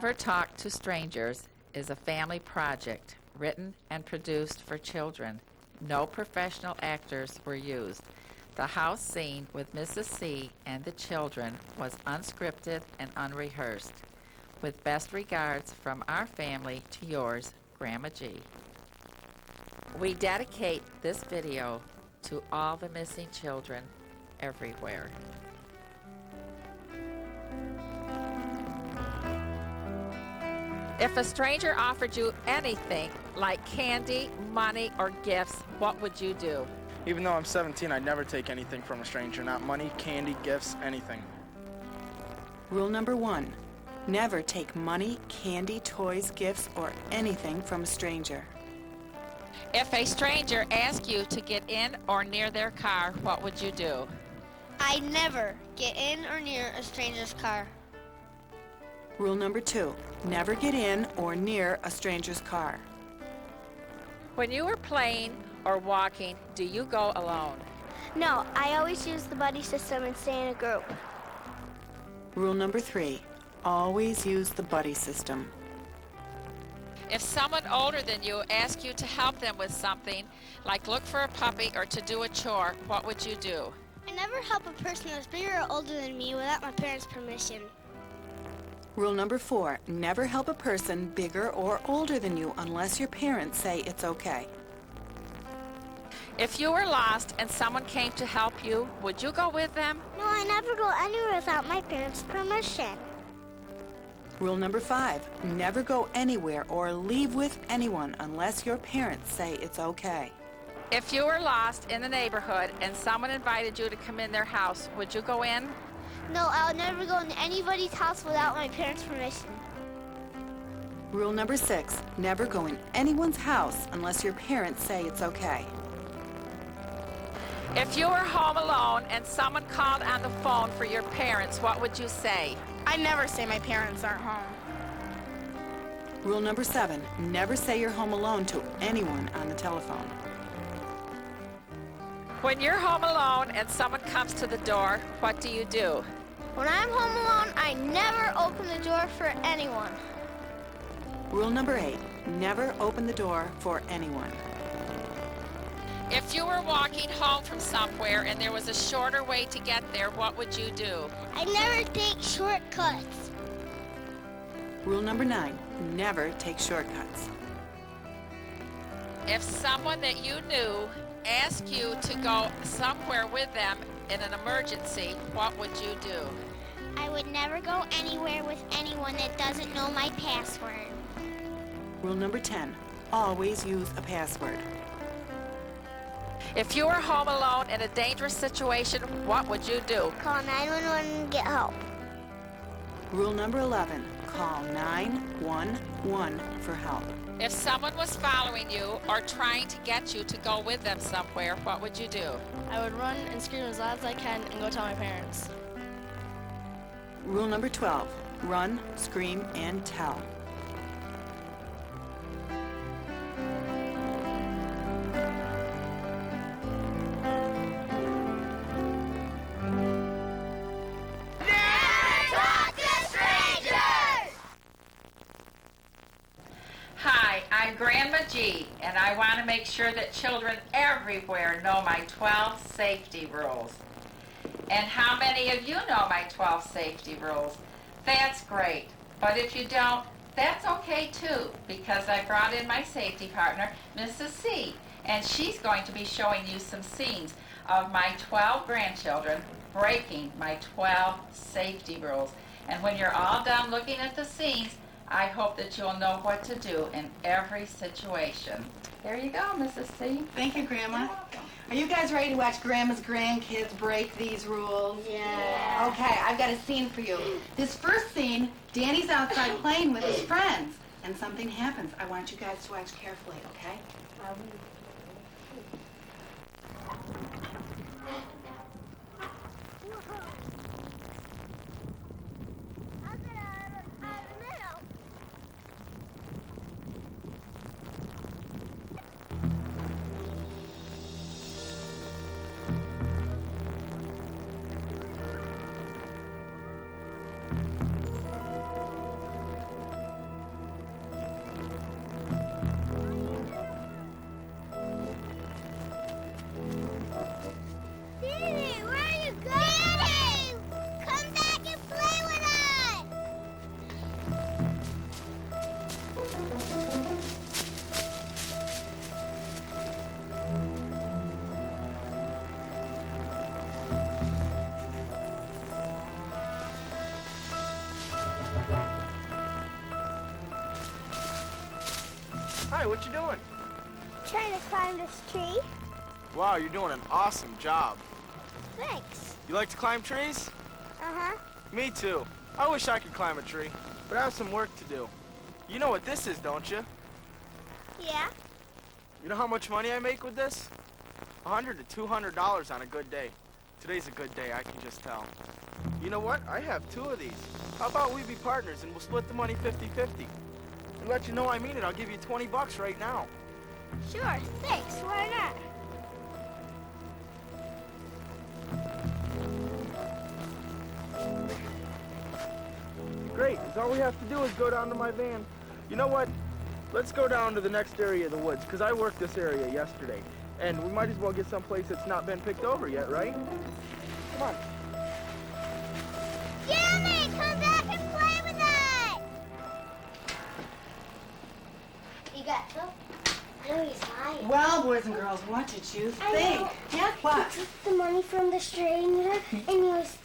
Never Talk to Strangers is a family project written and produced for children. No professional actors were used. The house scene with Mrs. C and the children was unscripted and unrehearsed. With best regards from our family to yours, Grandma G. We dedicate this video to all the missing children everywhere. If a stranger offered you anything like candy, money, or gifts, what would you do? Even though I'm 17, I'd never take anything from a stranger. Not money, candy, gifts, anything. Rule number 1. Never take money, candy, toys, gifts, or anything from a stranger. If a stranger asked you to get in or near their car, what would you do? I never get in or near a stranger's car. Rule number 2. Never get in or near a stranger's car. When you are playing or walking, do you go alone? No, I always use the buddy system and stay in a group. Rule number 3. Always use the buddy system. If someone older than you asks you to help them with something, like look for a puppy or to do a chore, what would you do? I never help a person that's bigger or older than me without my parents' permission. Rule number 4. Never help a person bigger or older than you unless your parents say it's okay. If you were lost and someone came to help you, would you go with them? No, I never go anywhere without my parents' permission. Rule number 5. Never go anywhere or leave with anyone unless your parents say it's okay. If you were lost in the neighborhood and someone invited you to come in their house, would you go in? No, I'll never go into anybody's house without my parents' permission. Rule number 6. Never go in anyone's house unless your parents say it's okay. If you were home alone and someone called on the phone for your parents, what would you say? I never say my parents aren't home. Rule number 7. Never say you're home alone to anyone on the telephone. When you're home alone and someone comes to the door, what do you do? When I'm home alone, I never open the door for anyone. Rule number 8. Never open the door for anyone. If you were walking home from somewhere and there was a shorter way to get there, what would you do? I never take shortcuts. Rule number 9. Never take shortcuts. If someone that you knew asked you to go somewhere with them in an emergency, what would you do? I would never go anywhere with anyone that doesn't know my password. Rule number 10. Always use a password. If you were home alone in a dangerous situation, what would you do? Call 911 and get help. Rule number 11. Call 911 for help. If someone was following you or trying to get you to go with them somewhere, what would you do? I would run and scream as loud as I can and go tell my parents. Rule number 12. Run, scream, and tell. Hi, I'm Grandma G, and I want to make sure that children everywhere know my 12 safety rules. And how many of you know my 12 safety rules? That's great. But if you don't, that's okay too, because I brought in my safety partner, Mrs. C, and she's going to be showing you some scenes of my 12 grandchildren breaking my 12 safety rules. And when you're all done looking at the scenes, I hope that you'll know what to do in every situation. There you go, Mrs. C. Thank you, Grandma. Are you guys ready to watch Grandma's grandkids break these rules? Yeah. Okay, I've got a scene for you. This first scene, Danny's outside playing with his friends, and something happens. I want you guys to watch carefully, okay? Hi, what you doing? Trying to climb this tree. Wow, you're doing an awesome job. Thanks. You like to climb trees? Uh-huh. Me too. I wish I could climb a tree, but I have some work to do. You know what this is, don't you? Yeah. You know how much money I make with this? $100 to $200 on a good day. Today's a good day, I can just tell. You know what? I have 2 of these. How about we be partners and we'll split the money 50-50? And let you know I mean it, I'll give you 20 bucks right now. Sure. Thanks. Why not? Great, 'cause all we have to do is go down to my van. You know what? Let's go down to the next area of the woods, because I worked this area yesterday. And we might as well get someplace that's not been picked over yet, right? Come on. Jimmy, come back and play with us! You got Phil? No, he's lying. Well, boys and girls, what did you I think? know. Yeah, what? He took the money from the stranger, and he was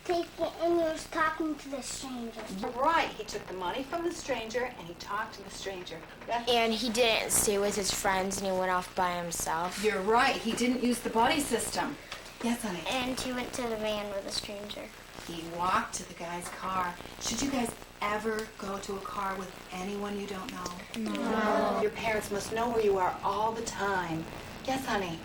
talking to the stranger. Right, he took the money from the stranger and he talked to the stranger. Yeah. And he didn't stay with his friends and he went off by himself. You're right, he didn't use the buddy system. Yes, honey. And he went to the van with a stranger. He walked to the guy's car. Should you guys ever go to a car with anyone you don't know? No. Your parents must know where you are all the time. Yes, honey.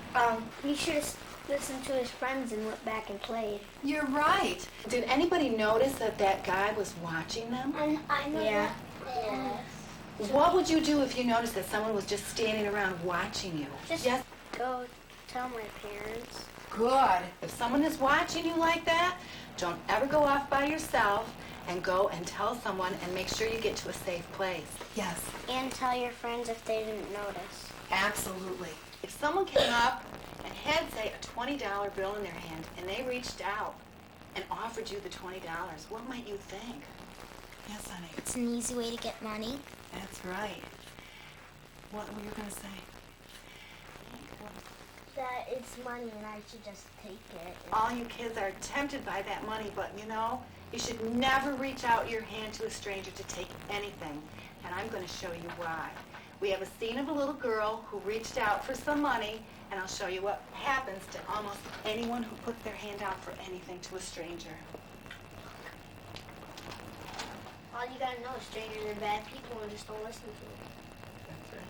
He should have listened to his friends and went back and played. You're right. Did anybody notice that that guy was watching them? I know Yeah. that. What would you do if you noticed that someone was just standing around watching you? Just Yes. go tell my parents. Good. If someone is watching you like that, don't ever go off by yourself and go and tell someone and make sure you get to a safe place. Yes. And tell your friends if they didn't notice. Absolutely. If someone came up and had, say, a $20 bill in their hand and they reached out and offered you the $20, what might you think? Yes, honey. It's an easy way to get money. That's right. What were you going to say? That it's money and I should just take it. All you kids are tempted by that money, but you know, you should never reach out your hand to a stranger to take anything. And I'm going to show you why. We have a scene of a little girl who reached out for some money, and I'll show you what happens to almost anyone who puts their hand out for anything to a stranger. All you gotta know is strangers are bad people and just don't listen to them. That's right.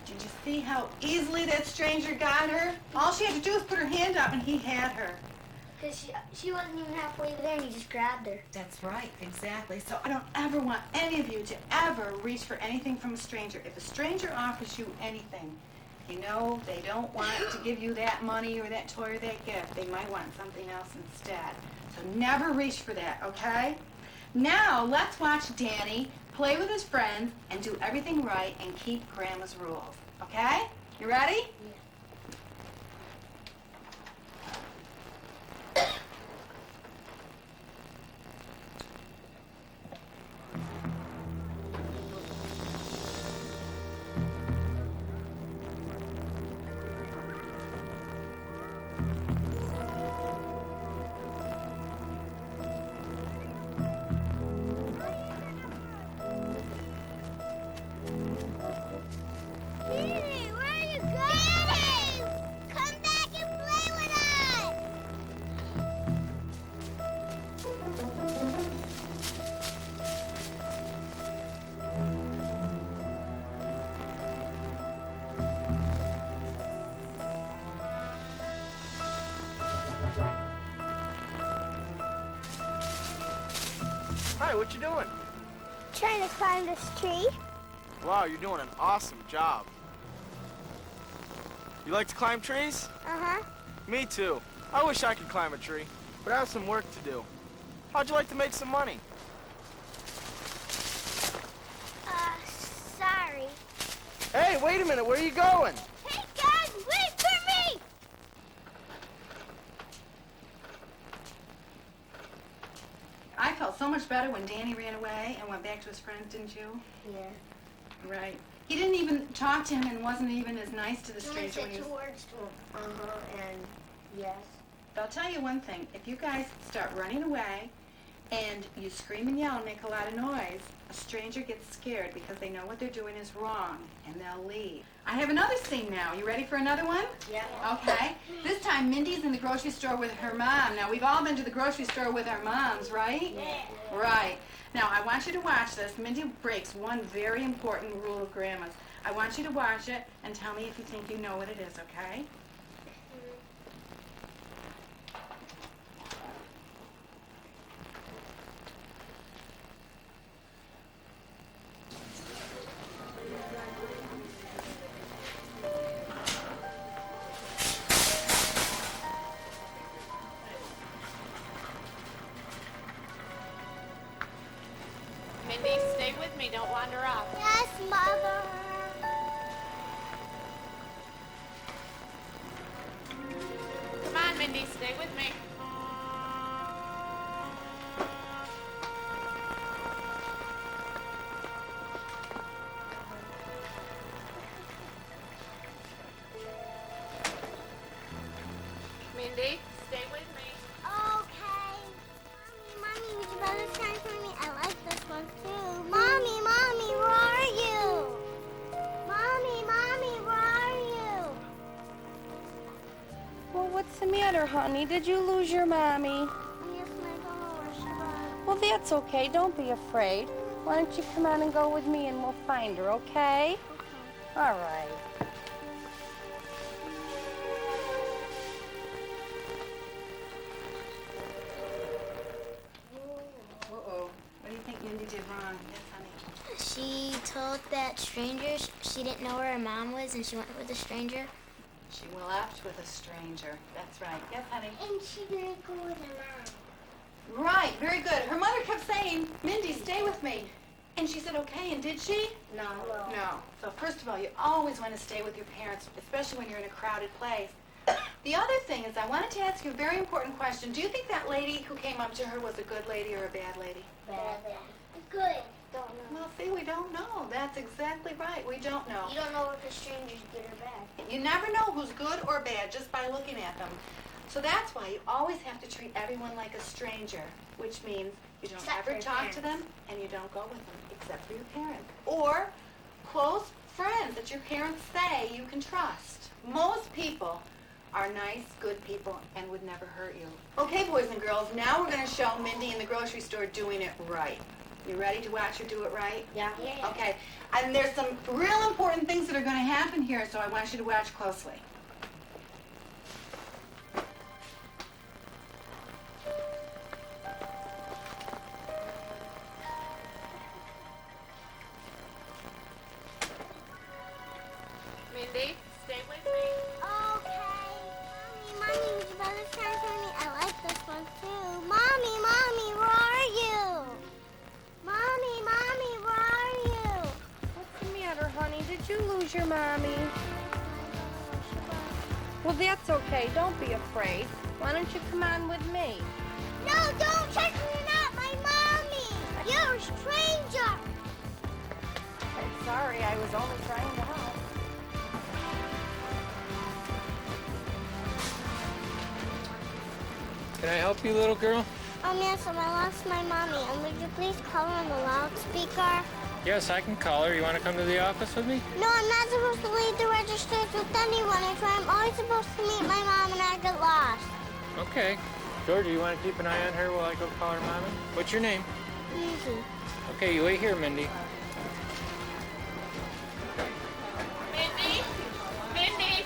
Did you see how easily that stranger got her? All she had to do was put her hand up and he had her. Because she wasn't even halfway there and he just grabbed her. That's right, exactly. So I don't ever want any of you to ever reach for anything from a stranger. If a stranger offers you anything, you know they don't want to give you that money or that toy or that gift. They might want something else instead. So never reach for that, okay? Now let's watch Danny play with his friends and do everything right and keep Grandma's rules, okay? You ready? Yeah. Danny, where are you going? Danny! Come back and play with us! Hi, what you doing? Trying to climb this tree. Wow, you're doing an awesome job. You like to climb trees? Uh-huh. Me too. I wish I could climb a tree, but I have some work to do. How'd you like to make some money? Sorry. Hey, wait a minute, where are you going? Hey, guys, wait for me! I felt so much better when Danny ran away and went back to his friends, didn't you? Yeah. Right. He didn't even talk to him and wasn't even as nice to the He only stranger when said he was... 2 words to him. And yes. But I'll tell you one thing. If you guys start running away and you scream and yell and make a lot of noise, a stranger gets scared because they know what they're doing is wrong, and they'll leave. I have another scene now. You ready for another one? Yeah. Okay. This time, Mindy's in the grocery store with her mom. Now, we've all been to the grocery store with our moms, right? Yeah. Right. Now, I want you to watch this. Mindy breaks one very important rule of Grandma's. I want you to watch it and tell me if you think you know what it is, okay? Mindy, stay with me. Don't wander off. Yes, Mother. Come on, Mindy, stay with me. Mindy, stay with me. Okay. Mommy, would you rather sign for me? I like this one too. Mommy, where are you? Mommy, where are you? Well, what's the matter, honey? Did you lose your mommy? Yes, and I don't know where she went. Well, that's okay. Don't be afraid. Why don't you come on and go with me and we'll find her, okay? All right. Uh-oh. What do you think Mindy did wrong? Yes, honey. She told that stranger she didn't know where her mom was and she went with a stranger. She left with a stranger. That's right. Yes, honey. And she didn't go with her mom. Right. Very good. Her mother kept saying, Mindy, stay with me. And she said, okay, and did she? No. No. So first of all, you always want to stay with your parents, especially when you're in a crowded place. The other thing is I wanted to ask you a very important question. Do you think that lady who came up to her was a good lady or a bad lady? Bad. Good. Don't know. Well, see, we don't know. That's exactly right. We don't know. You don't know if the stranger's good or bad. You never know who's good or bad just by looking at them. So that's why you always have to treat everyone like a stranger, which means you don't Except for ever your talk to parents. them and you don't go with them, except for your parents. Or close friends that your parents say you can trust. Most people are nice, good people and would never hurt you. Okay, boys and girls, now we're going to show Mindy in the grocery store doing it right. You ready to watch her do it right? Yeah. Okay, and there's some real important things that are going to happen here, so I want you to watch closely. Mindy, stay with me. Okay. Mommy, would you rather sign for me? I like this one too. Mommy, where are you? Mommy, where are you? What's the matter, honey? Did you lose your mommy? Well, that's okay. Don't be afraid. Why don't you come on with me? No, don't touch me, not my mommy. You're a stranger. I'm sorry. I was only trying to help. Can I help you, little girl? Yes, I lost my mommy. And would you please call her on the loudspeaker? Yes, I can call her. You want to come to the office with me? No, I'm not supposed to leave the registers with anyone. I try. I'm always supposed to meet my mom and I get lost. Okay. Georgia, you want to keep an eye on her while I go call her mommy? What's your name? Easy. Okay, you wait here, Mindy. Mindy? Mindy?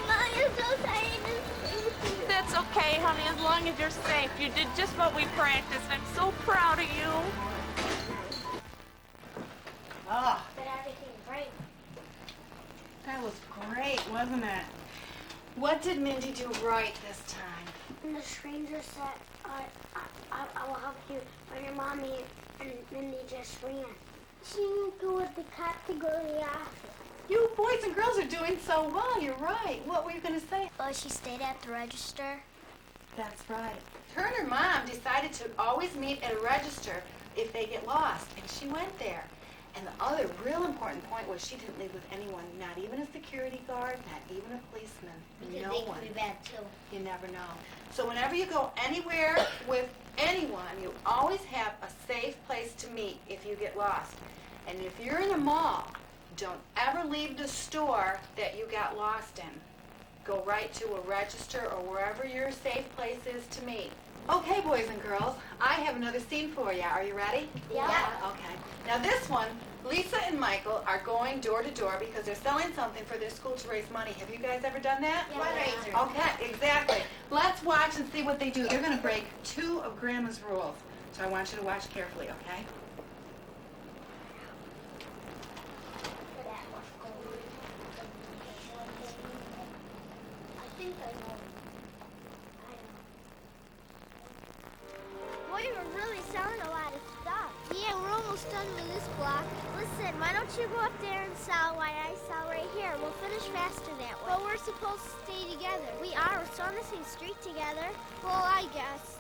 Mommy, you're so tired to sleep. That's okay, honey, as long as you're safe. You did just what we practiced. I'm so proud of you. Oh, But everything's great. that was great, wasn't it? What did Mindy do right this time? And the stranger said, I will help you find your mommy, and Mindy just ran. She didn't go with the cop to go to the office. You boys and girls are doing so well. You're right. What were you going to say? Well, she stayed at the register. That's right. Her and her mom decided to always meet at a register if they get lost, and she went there. And the other real important point was she didn't leave with anyone, not even a security guard, not even a policeman. Because No they one. could be bad too. You never know. So whenever you go anywhere with anyone, you always have a safe place to meet if you get lost. And if you're in a mall, don't ever leave the store that you got lost in. Go right to a register or wherever your safe place is to meet. Okay, boys and girls, I have another scene for you. Are you ready? Yeah. Okay. Now this one, Lisa and Michael are going door to door because they're selling something for their school to raise money. Have you guys ever done that? Yeah. Okay, exactly. Let's watch and see what they do. They're going to break 2 of Grandma's rules. So I want you to watch carefully, okay? I think I know. Boy, we're really selling a lot of stuff. Yeah, we're almost done with this block. Listen, why don't you go up there and sell while I sell right here? We'll finish faster that way. But we're supposed to stay together. We are. We're still on the same street together. Well, I guess.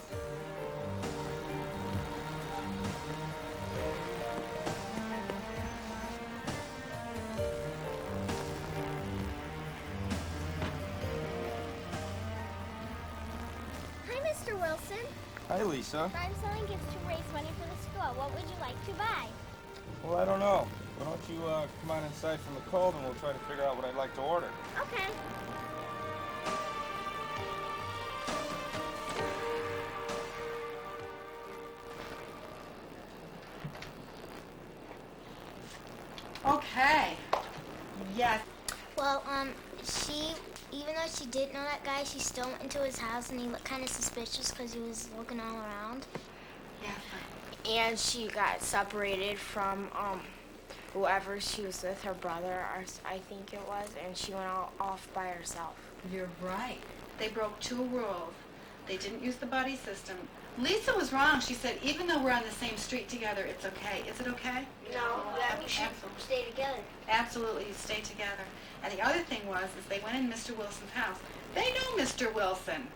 Hi, Mr. Wilson. Hi, Lisa. I'm selling gifts to raise money for the school. What would you like to buy? Well, I don't know. Why don't you come on inside from the cold and we'll try to figure out what I'd like to order. Okay. Okay. Yes. Well, even though she didn't know that guy, she still went into his house and he looked kind of suspicious because he was looking all around. Yeah. And she got separated from whoever she was with, her brother, or I think it was, and she went off by herself. You're right. They broke 2 rules. They didn't use the buddy system. Lisa was wrong. She said, even though we're on the same street together, it's okay. Is it okay? No, that we should stay together. Absolutely, you stay together. And the other thing was, is they went in Mr. Wilson's house. They know Mr. Wilson.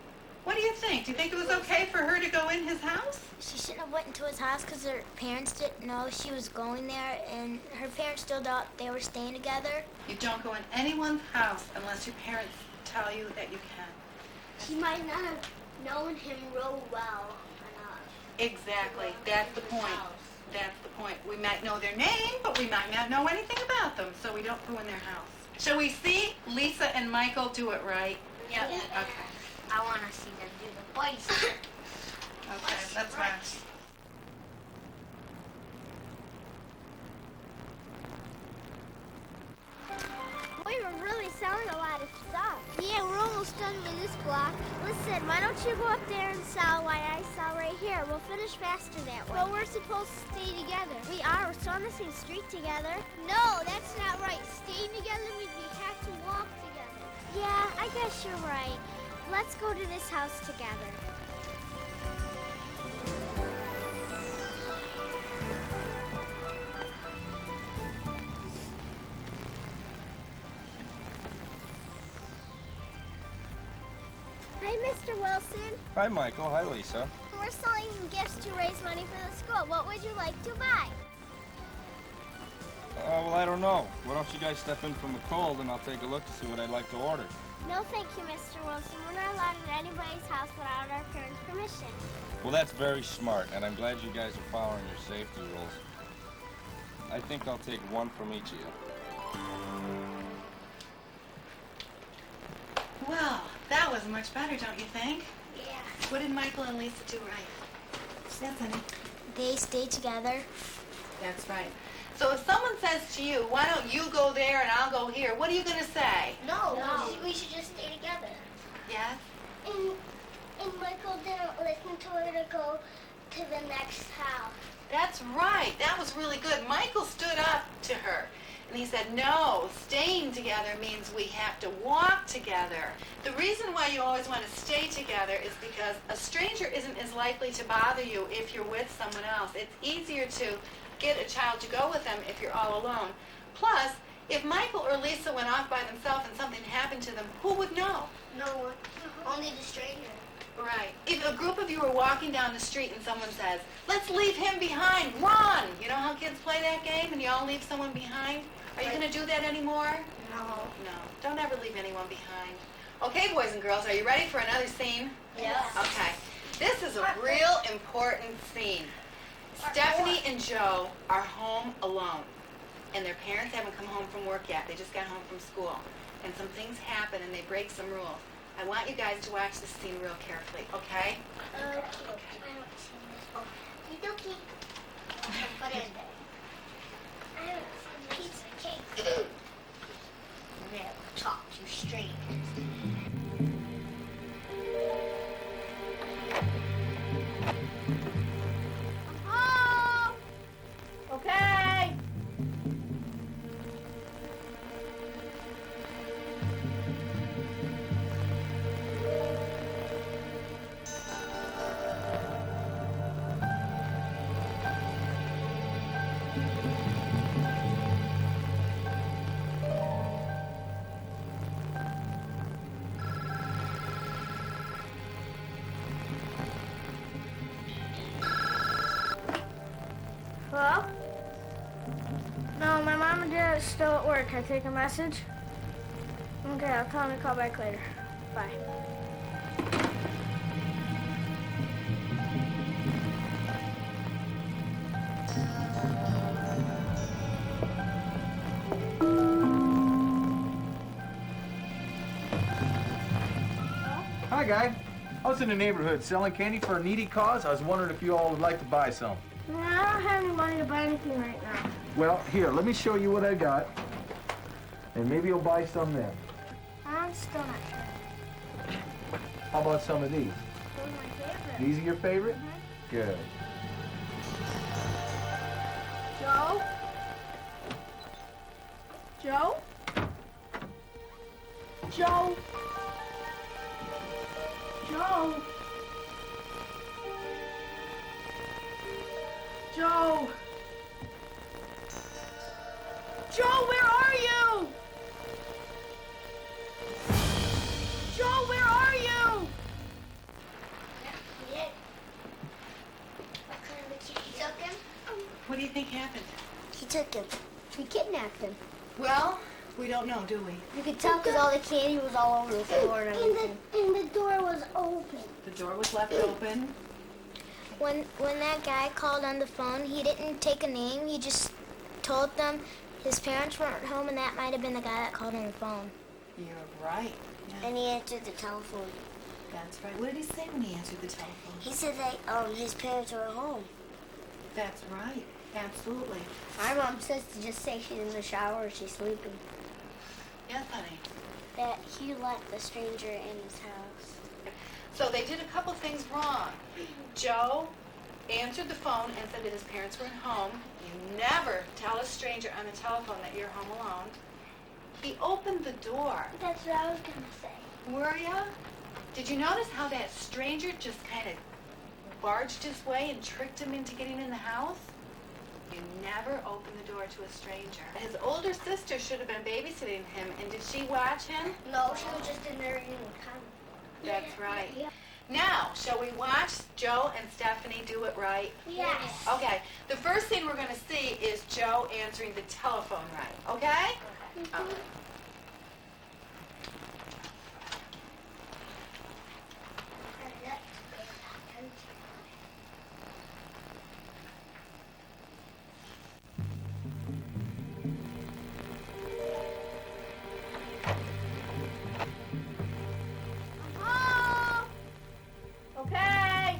What do you think? Do you think it was okay for her to go in his house? She shouldn't have went into his house because her parents didn't know she was going there, and her parents still thought they were staying together. You don't go in anyone's house unless your parents tell you that you can. She might not have known him real well enough. Exactly. That's the point. That's the point. We might know their name, but we might not know anything about them, so we don't go in their house. Shall we see Lisa and Michael do it right? Yeah. Okay. I want to see them do the voice. Okay, let's watch. Boy, we're really selling a lot of stuff. Yeah, we're almost done with this block. Listen, why don't you go up there and sell while I sell right here? We'll finish faster that way. But we're supposed to stay together. We are. We're still on the same street together. No, that's not right. Staying together means we have to walk together. Yeah, I guess you're right. Let's go to this house together. Hi, Mr. Wilson. Hi, Michael. Hi, Lisa. We're selling gifts to raise money for the school. What would you like to buy? Well, I don't know. Why don't you guys step in from the cold and I'll take a look to see what I'd like to order. No, thank you, Mr. Wilson. We're not allowed in anybody's house without our parents' permission. Well, that's very smart, and I'm glad you guys are following your safety rules. I think I'll take 1 from each of you. Well, that was much better, don't you think? Yeah. What did Michael and Lisa do right? Yes, honey. They stayed together. That's right. So if someone says to you, why don't you go there and I'll go here, what are you going to say? No, we should just stay together. Yes? And Michael didn't listen to her to go to the next house. That's right. That was really good. Michael stood up to her. And he said, no, staying together means we have to walk together. The reason why you always want to stay together is because a stranger isn't as likely to bother you if you're with someone else. It's easier to get a child to go with them if you're all alone. Plus, if Michael or Lisa went off by themselves and something happened to them, who would know? No one. Only the stranger. Right. If a group of you are walking down the street and someone says, let's leave him behind, run! You know how kids play that game and you all leave someone behind? Are you going to do that anymore? No. No. Don't ever leave anyone behind. Okay, boys and girls, are you ready for another scene? Yes. Okay. This is a real important scene. Stephanie and Joe are home alone, and their parents haven't come home from work yet. They just got home from school, and some things happen, and they break some rules. I want you guys to watch this scene real carefully, okay? Okay. I haven't seen this. Oh, okie dokie. Put it in there. I haven't seen this. Piece of cake. Never talk to strangers. Oh! Okay. Hello? No, my mom and dad are still at work. Can I take a message? Okay, I'll tell them to call back later. Bye. Hi, guy. I was in the neighborhood selling candy for a needy cause. I was wondering if you all would like to buy some. No, I don't have any money to buy anything right now. Well, here, let me show you what I got. And maybe you'll buy some then. I'm still not sure. How about some of these? Those are my favorite. These are your favorite? Good. Joe? Joe? Joe? Joe? Joe? Joe, where are you? Joe, where are you? Yeah. What kind of a kid? He took him? What do you think happened? He took him. He kidnapped him. Well, we don't know, do we? You could tell because all the candy was all over the floor and everything. And the door was open. The door was left open. When that guy called on the phone, he didn't take a name. He just told them his parents weren't home, and that might have been the guy that called on the phone. You're right. Yeah. And he answered the telephone. That's right. What did he say when he answered the telephone? He said that his parents were at home. That's right. Absolutely. My mom says to just say she's in the shower or she's sleeping. Yes, honey. That he let the stranger in his house. So they did a couple things wrong. Joe answered the phone and said that his parents were at home. You never tell a stranger on the telephone that you're home alone. He opened the door. That's what I was going to say. Were ya? Did you notice how that stranger just kind of barged his way and tricked him into getting in the house? You never open the door to a stranger. His older sister should have been babysitting him, and did she watch him? No, she was just in there eating candy. That's right. Yeah. Now, shall we watch Joe and Stephanie do it right? Yes. Okay. The first thing we're going to see is Joe answering the telephone right. Okay? Okay. Okay.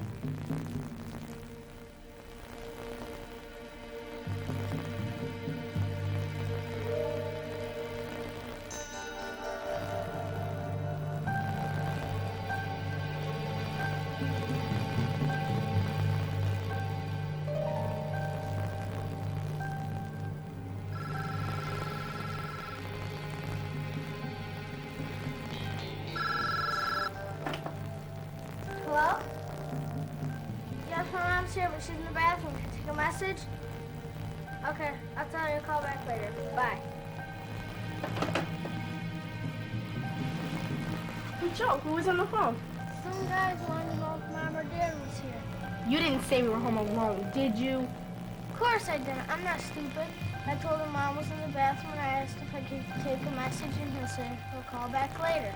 Hello? Yes, my mom's here, but she's in the bathroom. Can I take a message? Okay, I'll tell her to call back later. Bye. Hey, Joe, who was on the phone? Some guys wanted to know if Mom or Dad was here. You didn't say we were home alone, did you? Of course I didn't. I'm not stupid. I told him Mom was in the bathroom and I asked if I could take a message and he'll say he'll call back later.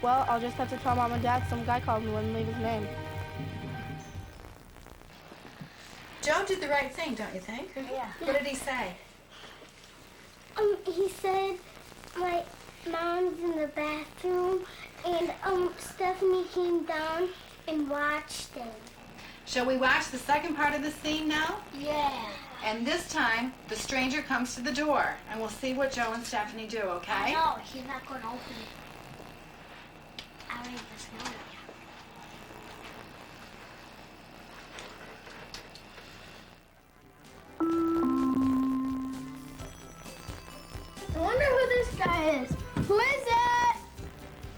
Well, I'll just have to tell Mom and Dad some guy called me and wouldn't leave his name. Joe did the right thing, don't you think? Yeah. What did he say? He said my mom's in the bathroom and Stephanie came down and watched him. Shall we watch the second part of the scene now? Yeah. And this time, the stranger comes to the door, and we'll see what Joe and Stephanie do, okay? No, he's not going to open it. I already just know it. I wonder who this guy is. Who is it?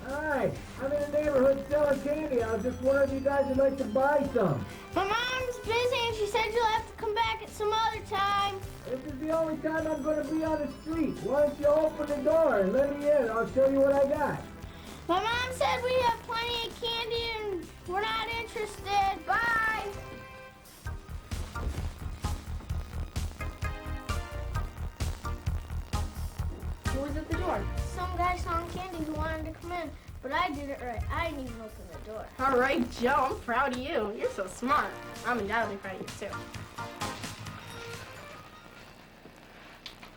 Hi, I'm in the neighborhood selling candy. I was just wondering if you guys would like to buy some. My mom's busy and she said you'll have to come back at some other time. This is the only time I'm going to be on the street. Why don't you open the door and let me in? I'll show you what I got. My mom said we have plenty of candy and we're not interested. Bye. Who was at the door? Some guy selling candy who wanted to come in, but I did it right. I didn't even open the door. All right, Joe, I'm proud of you. You're so smart. I'm undoubtedly proud of you, too.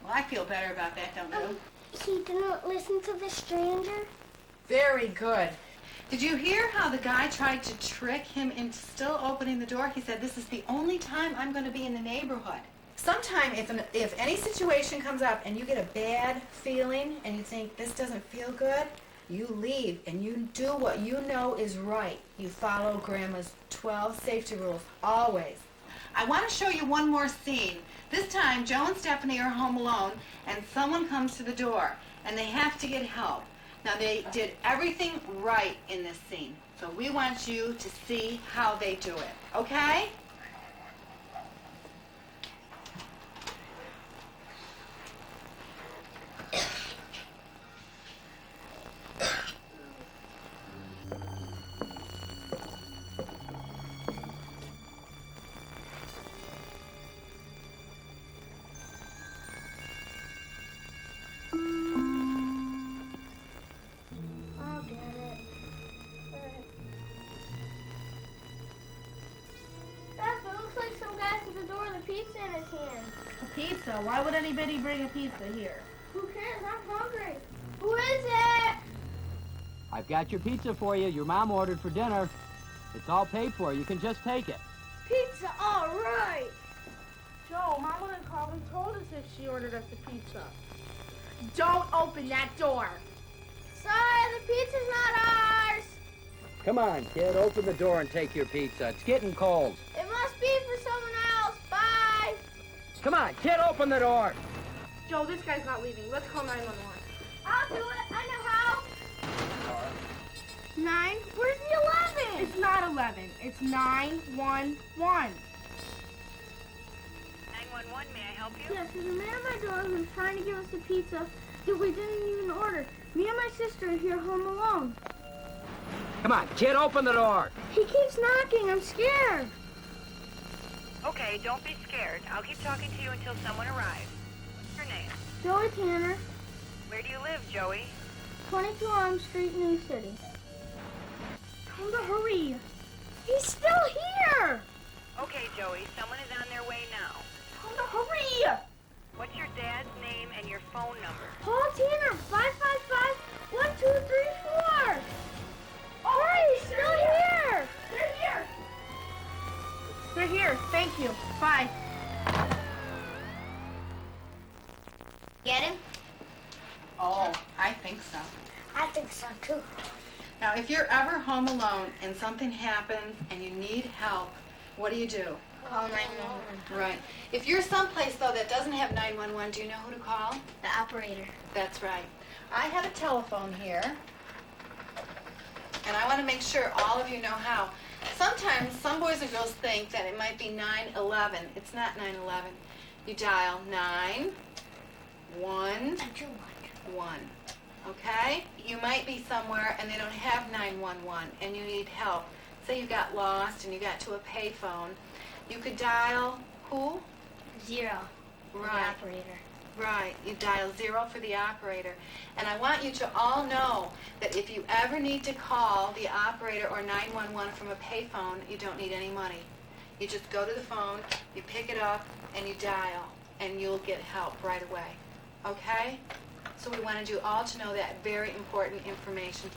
Well, I feel better about that, don't you? He didn't listen to the stranger? Very good. Did you hear how the guy tried to trick him into still opening the door? He said, this is the only time I'm going to be in the neighborhood. Sometime if any situation comes up and you get a bad feeling and you think this doesn't feel good, you leave and you do what you know is right. You follow Grandma's 12 safety rules, always. I want to show you one more scene. This time, Joe and Stephanie are home alone and someone comes to the door and they have to get help. Now, they did everything right in this scene, so we want you to see how they do it, okay? I'll get it. Beth, it looks like some guy's at the door with a pizza in his hand. A pizza? Why would anybody bring a pizza here? Who cares? I'm hungry. Who is it? I've got your pizza for you. Your mom ordered for dinner. It's all paid for. You can just take it. Pizza, all right. Joe, Mom would have called and told us if she ordered us the pizza. Don't open that door. Sorry, the pizza's not ours. Come on, kid. Open the door and take your pizza. It's getting cold. It must be for someone else. Bye. Come on, kid. Open the door. Joe, this guy's not leaving. Let's call 911. I'll do it. I know how. 9? Where's the 11? It's not 11. It's 911. 911, may I help you? Yes, there's a man at my door who's trying to give us a pizza that we didn't even order. Me and my sister are here home alone. Come on, kid. Open the door. He keeps knocking. I'm scared. Okay, don't be scared. I'll keep talking to you until someone arrives. What's your name? Joey Tanner, Where do you live, Joey? 22 Elm Street, New City. Tell him to hurry. He's still here. Okay, Joey, someone is on their way now. Tell him to hurry. What's your dad's name and your phone number? Paul Tanner, 555-1234. Oh, he's still here. They're here. They're here. Thank you. Bye. Get him? Oh, I think so. I think so too. Now, if you're ever home alone and something happens and you need help, what do? Call 911. Right. If you're someplace, though, that doesn't have 911, do you know who to call? The operator. That's right. I have a telephone here, and I want to make sure all of you know how. Sometimes some boys and girls think that it might be 911. It's not 911. You dial 911. okay? You might be somewhere and they don't have 911 and you need help. Say you got lost and you got to a payphone. You could dial who? 0. Right. The operator. Right. You dial 0 for the operator. And I want you to all know that if you ever need to call the operator or 911 from a payphone, you don't need any money. You just go to the phone, you pick it up, and you dial, and you'll get help right away. Okay? So we wanted you all to know that very important information.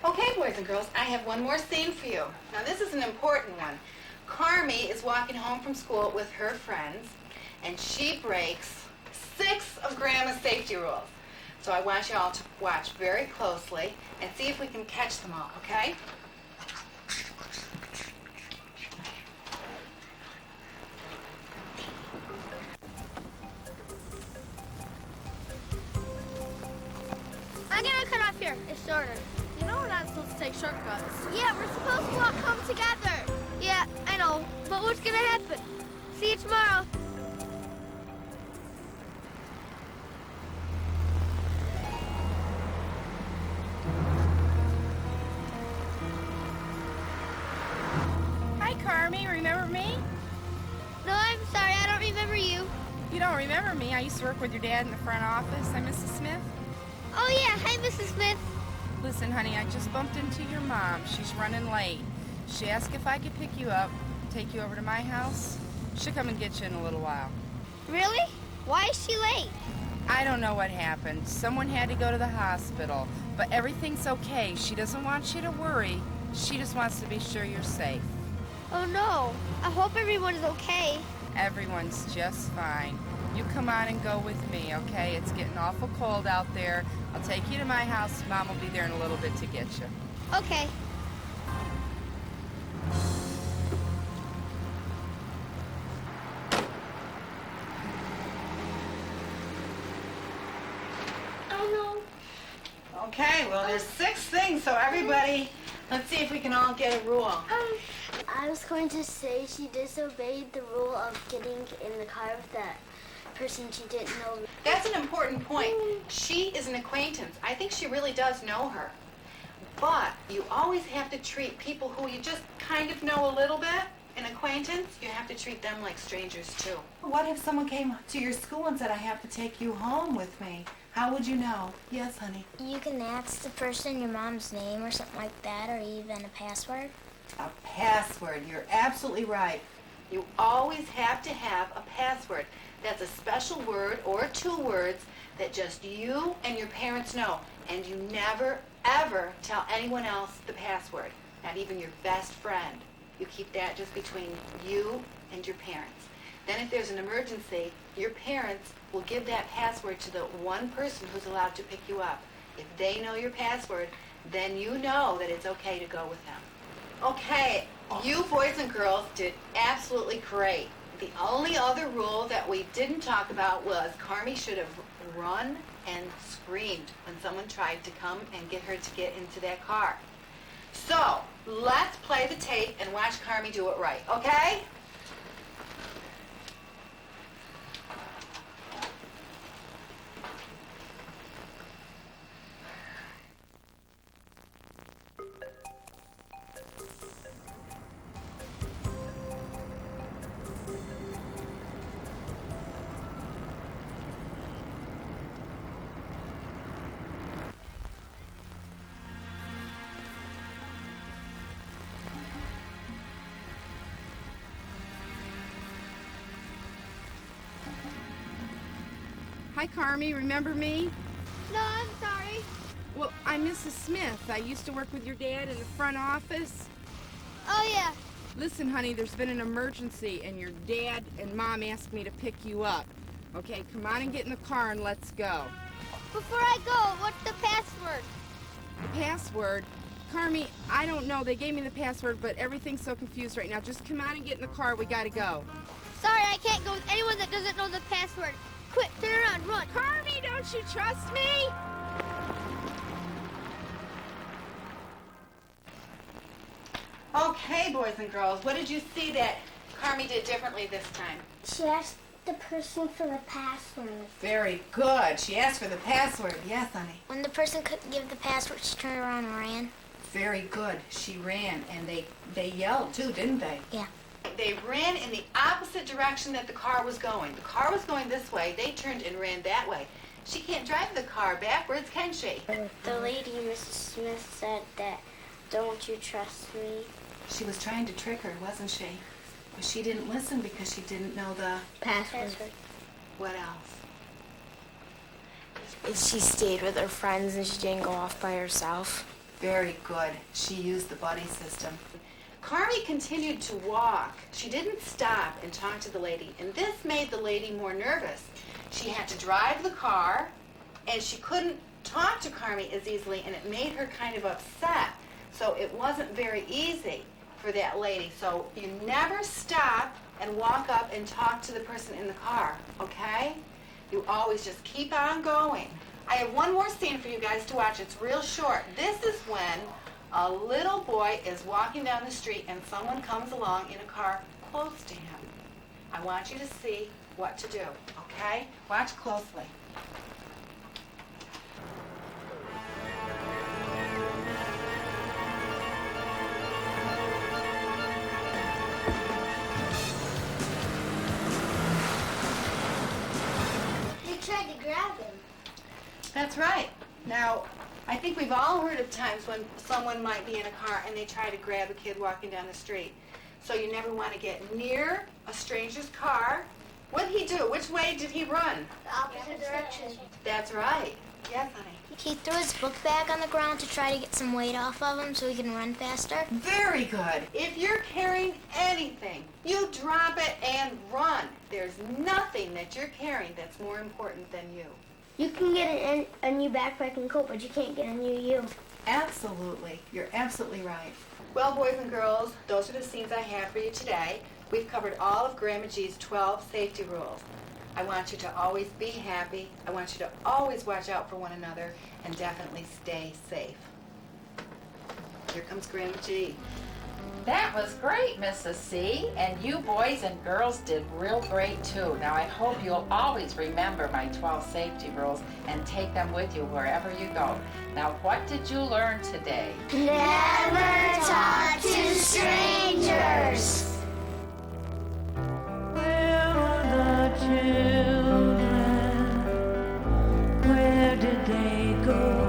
Okay, boys and girls, I have one more scene for you. Now, this is an important one. Carmi is walking home from school with her friends, and she breaks 6 of Grandma's safety rules. So I want you all to watch very closely and see if we can catch them all, okay? I'm gonna cut off here. It's shorter. You know we're not supposed to take shortcuts. Yeah, we're supposed to all come together. Yeah, I know. But what's gonna happen? See you tomorrow. Hi, Carmi. Remember me? No, I'm sorry. I don't remember you. You don't remember me. I used to work with your dad in the front office. I'm Mrs. Smith. Oh, yeah. Hi, Mrs. Smith. Listen, honey, I just bumped into your mom. She's running late. She asked if I could pick you up, take you over to my house. She'll come and get you in a little while. Really? Why is she late? I don't know what happened. Someone had to go to the hospital, but everything's okay. She doesn't want you to worry. She just wants to be sure you're safe. Oh, no. I hope everyone's okay. Everyone's just fine. You come on and go with me, okay? It's getting awful cold out there. I'll take you to my house. Mom will be there in a little bit to get you. Okay. Oh, no. Okay, well, there's 6 things, so everybody, let's see if we can all get a rule. I was going to say she disobeyed the rule of getting in the car with that person she didn't know. That's an important point. She is an acquaintance. I think she really does know her. But you always have to treat people who you just kind of know a little bit, an acquaintance, you have to treat them like strangers too. What if someone came to your school and said, I have to take you home with me? How would you know? Yes, honey. You can ask the person your mom's name or something like that, or even a password. A password. You're absolutely right. You always have to have a password. That's a special word or 2 words that just you and your parents know. And you never, ever tell anyone else the password, not even your best friend. You keep that just between you and your parents. Then if there's an emergency, your parents will give that password to the one person who's allowed to pick you up. If they know your password, then you know that it's okay to go with them. Okay, you boys and girls did absolutely great. The only other rule that we didn't talk about was Carmi should have run and screamed when someone tried to come and get her to get into that car. So, let's play the tape and watch Carmi do it right, okay? Hi, Carmi. Remember me? No, I'm sorry. Well, I'm Mrs. Smith. I used to work with your dad in the front office. Oh, yeah. Listen, honey, there's been an emergency, and your dad and Mom asked me to pick you up. Okay, come on and get in the car and let's go. Before I go, what's the password? The password? Carmi, I don't know. They gave me the password, but everything's so confused right now. Just come on and get in the car. We gotta go. Sorry, I can't go with anyone that doesn't know the password. Quick, turn around, run. Carmi, don't you trust me? Okay, boys and girls, what did you see that Carmi did differently this time? She asked the person for the password. Very good. She asked for the password. Yes, honey. When the person couldn't give the password, she turned around and ran. Very good. She ran, and they yelled too, didn't they? Yeah. They ran in the opposite direction that the car was going. The car was going this way. They turned and ran that way. She can't drive the car backwards, can she? The lady, Mrs. Smith, said that, "Don't you trust me?" She was trying to trick her, wasn't she? But she didn't listen because she didn't know the Password. What else? She stayed with her friends and she didn't go off by herself. Very good. She used the buddy system. Carmi continued to walk. She didn't stop and talk to the lady, and this made the lady more nervous. She had to drive the car, and she couldn't talk to Carmi as easily, and it made her kind of upset. So it wasn't very easy for that lady. So you never stop and walk up and talk to the person in the car, okay? You always just keep on going. I have one more scene for you guys to watch. It's real short. This is when a little boy is walking down the street and someone comes along in a car close to him. I want you to see what to do, okay? Watch closely. They tried to grab him. That's right. Now, I think we've all heard of times when someone might be in a car and they try to grab a kid walking down the street. So you never want to get near a stranger's car. What did he do? Which way did he run? The opposite direction. That's right. Yes, honey. He threw his book bag on the ground to try to get some weight off of him so he can run faster. Very good. If you're carrying anything, you drop it and run. There's nothing that you're carrying that's more important than you. You can get a new backpack and coat, but you can't get a new you. Absolutely. You're absolutely right. Well, boys and girls, those are the scenes I have for you today. We've covered all of Grandma G's 12 safety rules. I want you to always be happy. I want you to always watch out for one another and definitely stay safe. Here comes Grandma G. That was great, Mrs. C. And you boys and girls did real great too. Now I hope you'll always remember my 12 safety rules and take them with you wherever you go. Now what did you learn today? Never talk to strangers. Children, where did they go?